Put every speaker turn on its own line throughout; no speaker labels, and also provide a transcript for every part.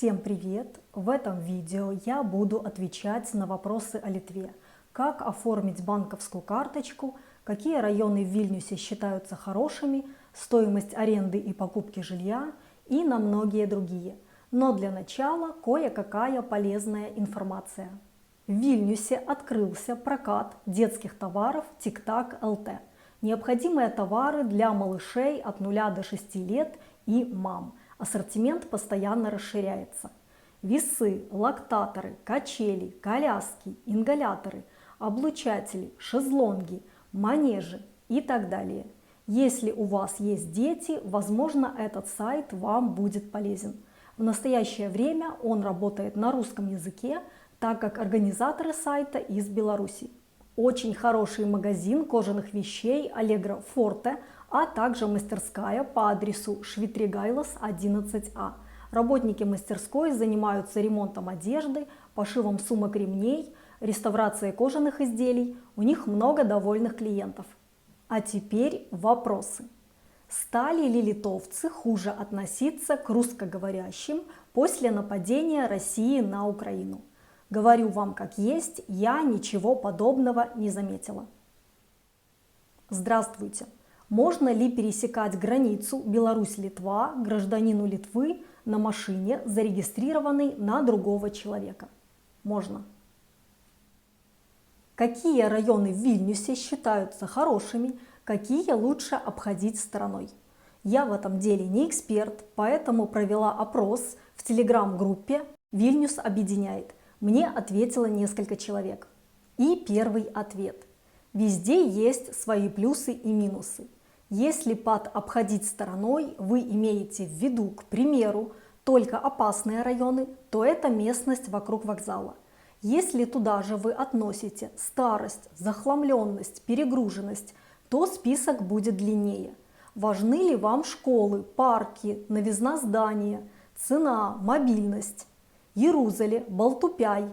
Всем привет! В этом видео я буду отвечать на вопросы о Литве. Как оформить банковскую карточку, какие районы в Вильнюсе считаются хорошими, стоимость аренды и покупки жилья и на многие другие. Но для начала кое-какая полезная информация. В Вильнюсе открылся прокат детских товаров Тик-Так ЛТ. Необходимые товары для малышей от 0 до 6 лет и мам. Ассортимент постоянно расширяется. Весы, лактаторы, качели, коляски, ингаляторы, облучатели, шезлонги, манежи и так далее. Если у вас есть дети, возможно, этот сайт вам будет полезен. В настоящее время он работает на русском языке, так как организаторы сайта из Беларуси. Очень хороший магазин кожаных вещей Allegro Forte, а также мастерская по адресу Швитригайлас 11А. Работники мастерской занимаются ремонтом одежды, пошивом сумок, ремней, реставрацией кожаных изделий. У них много довольных клиентов. А теперь вопросы. Стали ли литовцы хуже относиться к русскоговорящим после нападения России на Украину? Говорю вам как есть, я ничего подобного не заметила. Здравствуйте! Можно ли пересекать границу Беларусь-Литва гражданину Литвы на машине, зарегистрированной на другого человека? Можно. Какие районы в Вильнюсе считаются хорошими, какие лучше обходить стороной? Я в этом деле не эксперт, поэтому провела опрос в телеграм-группе «Вильнюс объединяет». Мне ответило несколько человек. И первый ответ. Везде есть свои плюсы и минусы. Если под обходить стороной вы имеете в виду, к примеру, только опасные районы, то это местность вокруг вокзала. Если туда же вы относите старость, захламленность, перегруженность, то список будет длиннее. Важны ли вам школы, парки, новизна здания, цена, мобильность? Ярузале, Балтупяй,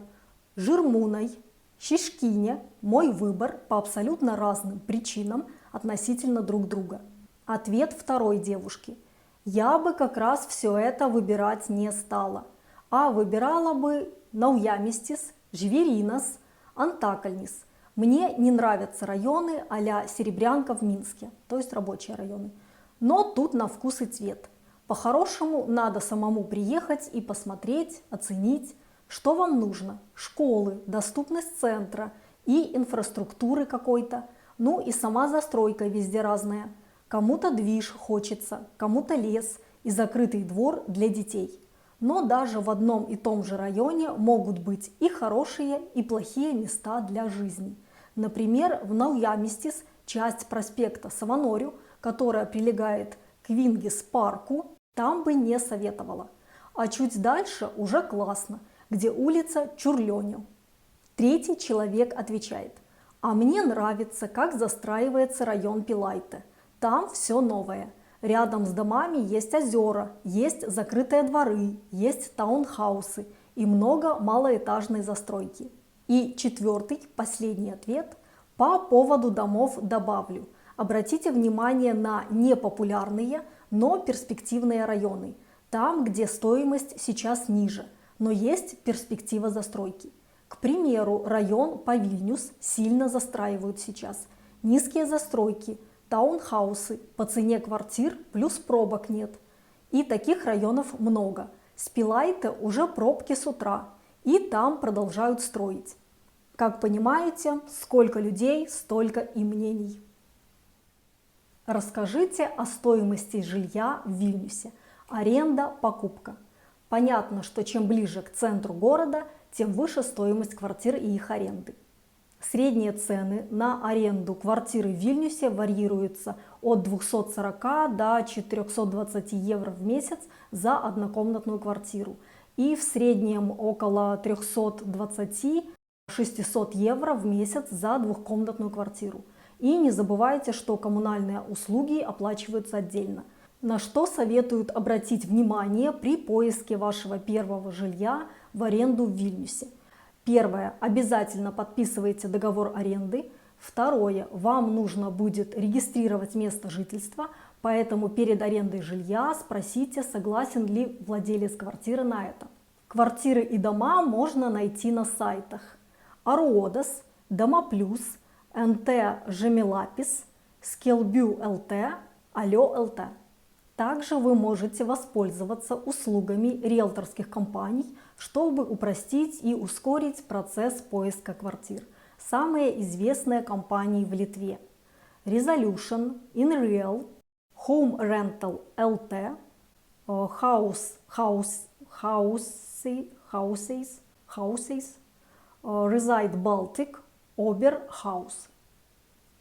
Жирмуной, Шишкине – мой выбор по абсолютно разным причинам относительно друг друга. Ответ второй девушки. Я бы как раз все это выбирать не стала, а выбирала бы Наujamiestis, Žvėrynas, Антакальнис. Мне не нравятся районы а-ля Серебрянка в Минске, то есть рабочие районы. Но тут на вкус и цвет. По-хорошему надо самому приехать и посмотреть, оценить, что вам нужно. Школы, доступность центра и инфраструктуры какой-то. Ну и сама застройка везде разная. Кому-то движ хочется, кому-то лес и закрытый двор для детей. Но даже в одном и том же районе могут быть и хорошие, и плохие места для жизни. Например, в Наujamiestis часть проспекта Савонорю, которая прилегает к Вингис-парку, там бы не советовала. А чуть дальше уже классно, где улица Чурлёню. Третий человек отвечает. А мне нравится, как застраивается район Пилайте. Там все новое. Рядом с домами есть озера, есть закрытые дворы, есть таунхаусы и много малоэтажной застройки. И четвертый, последний ответ. По поводу домов добавлю. Обратите внимание на непопулярные, но перспективные районы. Там, где стоимость сейчас ниже, но есть перспектива застройки. К примеру, район Павильнюс сильно застраивают сейчас. Низкие застройки, таунхаусы, по цене квартир плюс пробок нет. И таких районов много. С Пилайте уже пробки с утра, и там продолжают строить. Как понимаете, сколько людей, столько и мнений. Расскажите о стоимости жилья в Вильнюсе. Аренда, покупка. Понятно, что чем ближе к центру города, тем выше стоимость квартир и их аренды. Средние цены на аренду квартиры в Вильнюсе варьируются от 240 до 420 евро в месяц за однокомнатную квартиру и в среднем около 320-600 евро в месяц за двухкомнатную квартиру. И не забывайте, что коммунальные услуги оплачиваются отдельно. На что советуют обратить внимание при поиске вашего первого жилья в аренду в Вильнюсе. Первое. Обязательно подписывайте договор аренды. Второе. Вам нужно будет регистрировать место жительства, поэтому перед арендой жилья спросите, согласен ли владелец квартиры на это. Квартиры и дома можно найти на сайтах Aruodas, Дома Плюс, НТ Жемилапис, Скелбю ЛТ, Алло ЛТ. Также вы можете воспользоваться услугами риэлторских компаний, чтобы упростить и ускорить процесс поиска квартир. Самые известные компании в Литве: Resolution, InReal, Home Rental LT, Houses, Reside Baltic, Oberhaus.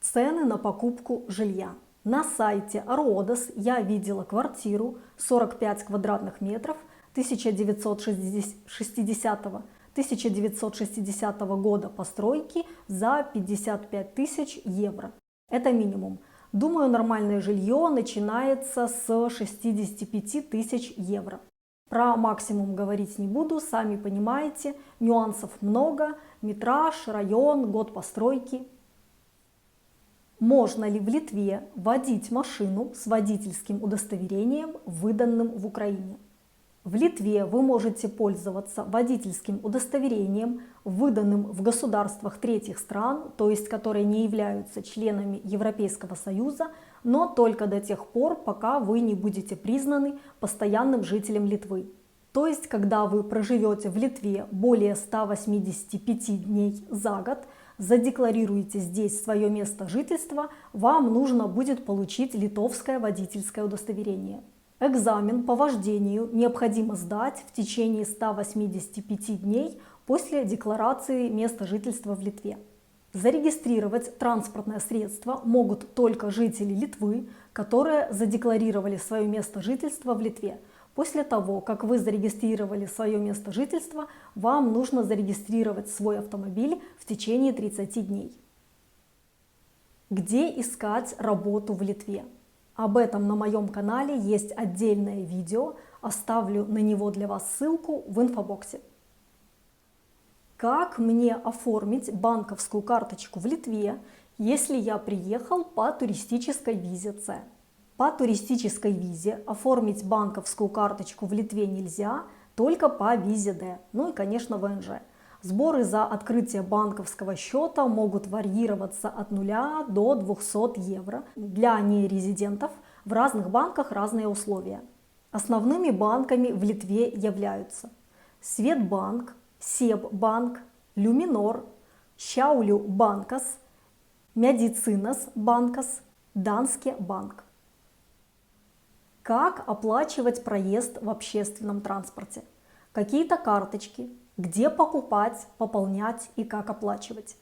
Цены на покупку жилья. На сайте Aruodas я видела квартиру 45 квадратных метров 1960 года постройки за 55 тысяч евро. Это минимум. Думаю, нормальное жилье начинается с 65 тысяч евро. Про максимум говорить не буду, сами понимаете, нюансов много: метраж, район, год постройки. Можно ли в Литве водить машину с водительским удостоверением, выданным в Украине? В Литве вы можете пользоваться водительским удостоверением, выданным в государствах третьих стран, то есть которые не являются членами Европейского Союза, но только до тех пор, пока вы не будете признаны постоянным жителем Литвы. То есть, когда вы проживете в Литве более 185 дней за год, задекларируете здесь свое место жительства, вам нужно будет получить литовское водительское удостоверение. Экзамен по вождению необходимо сдать в течение 185 дней после декларации места жительства в Литве. Зарегистрировать транспортное средство могут только жители Литвы, которые задекларировали свое место жительства в Литве. После того, как вы зарегистрировали свое место жительства, вам нужно зарегистрировать свой автомобиль в течение 30 дней. Где искать работу в Литве? Об этом на моем канале есть отдельное видео, оставлю на него для вас ссылку в инфобоксе. Как мне оформить банковскую карточку в Литве, если я приехал по туристической визе С? По туристической визе оформить банковскую карточку в Литве нельзя, только по визе Д, ну и, конечно, ВНЖ. Сборы за открытие банковского счета могут варьироваться от 0 до 200 евро. Для нерезидентов в разных банках разные условия. Основными банками в Литве являются Светбанк, Себбанк, Люминор, Šiaulių банкас, Медицинас банкас, Данske банк. Как оплачивать проезд в общественном транспорте? Какие-то карточки, где покупать, пополнять и как оплачивать.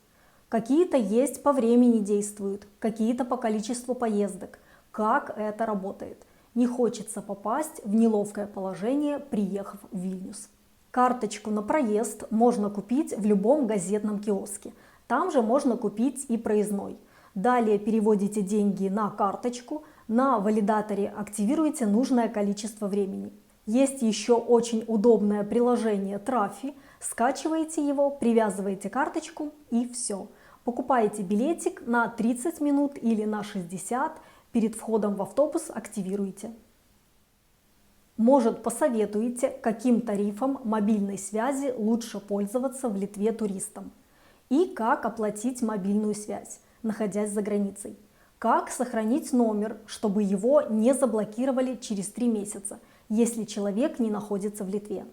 Какие-то есть по времени действуют, какие-то по количеству поездок. Как это работает? Не хочется попасть в неловкое положение, приехав в Вильнюс. Карточку на проезд можно купить в любом газетном киоске. Там же можно купить и проездной. Далее переводите деньги на карточку, на валидаторе активируете нужное количество времени. Есть еще очень удобное приложение Trafi, скачиваете его, привязываете карточку и все. Покупаете билетик на 30 минут или на 60, перед входом в автобус активируете. Может, посоветуете, каким тарифом мобильной связи лучше пользоваться в Литве туристам? И как оплатить мобильную связь, находясь за границей? Как сохранить номер, чтобы его не заблокировали через 3 месяца, если человек не находится в Литве?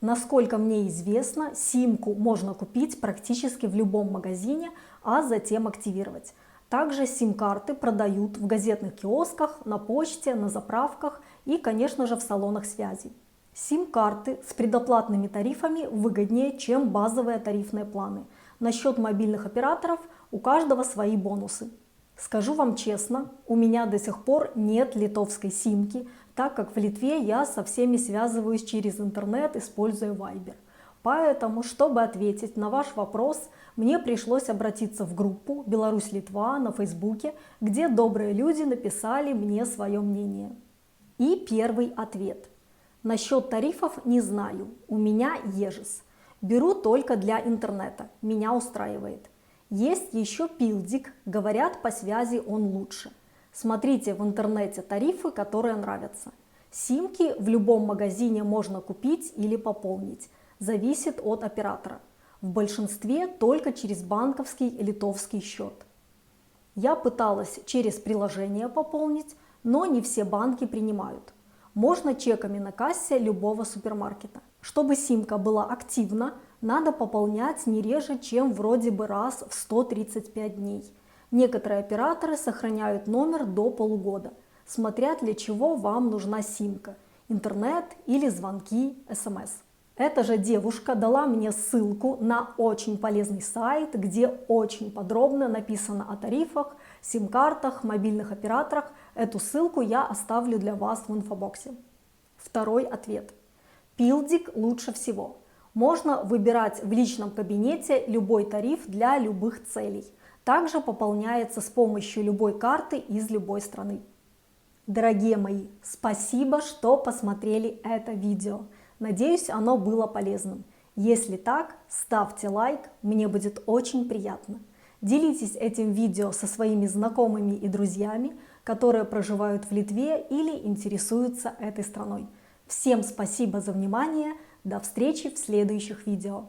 Насколько мне известно, симку можно купить практически в любом магазине, а затем активировать. Также сим-карты продают в газетных киосках, на почте, на заправках и, конечно же, в салонах связи. Сим-карты с предоплатными тарифами выгоднее, чем базовые тарифные планы. Насчет мобильных операторов у каждого свои бонусы. Скажу вам честно, у меня до сих пор нет литовской симки, так как в Литве я со всеми связываюсь через интернет, используя Viber. Поэтому, чтобы ответить на ваш вопрос, мне пришлось обратиться в группу «Беларусь-Литва» на Фейсбуке, где добрые люди написали мне свое мнение. И первый ответ. Насчет тарифов не знаю, у меня Ежес. Беру только для интернета, меня устраивает. Есть еще Пилдик, говорят, по связи он лучше. Смотрите в интернете тарифы, которые нравятся. Симки в любом магазине можно купить или пополнить, зависит от оператора. В большинстве только через банковский литовский счет. Я пыталась через приложение пополнить, но не все банки принимают. Можно чеками на кассе любого супермаркета. Чтобы симка была активна, надо пополнять не реже, чем вроде бы раз в 135 дней. Некоторые операторы сохраняют номер до полугода, смотря для чего вам нужна симка – интернет или звонки, СМС. Эта же девушка дала мне ссылку на очень полезный сайт, где очень подробно написано о тарифах, сим-картах, мобильных операторах. Эту ссылку я оставлю для вас в инфобоксе. Второй ответ. Пилдик лучше всего. Можно выбирать в личном кабинете любой тариф для любых целей. Также пополняется с помощью любой карты из любой страны. Дорогие мои, спасибо, что посмотрели это видео. Надеюсь, оно было полезным. Если так, ставьте лайк, мне будет очень приятно. Делитесь этим видео со своими знакомыми и друзьями, которые проживают в Литве или интересуются этой страной. Всем спасибо за внимание, до встречи в следующих видео.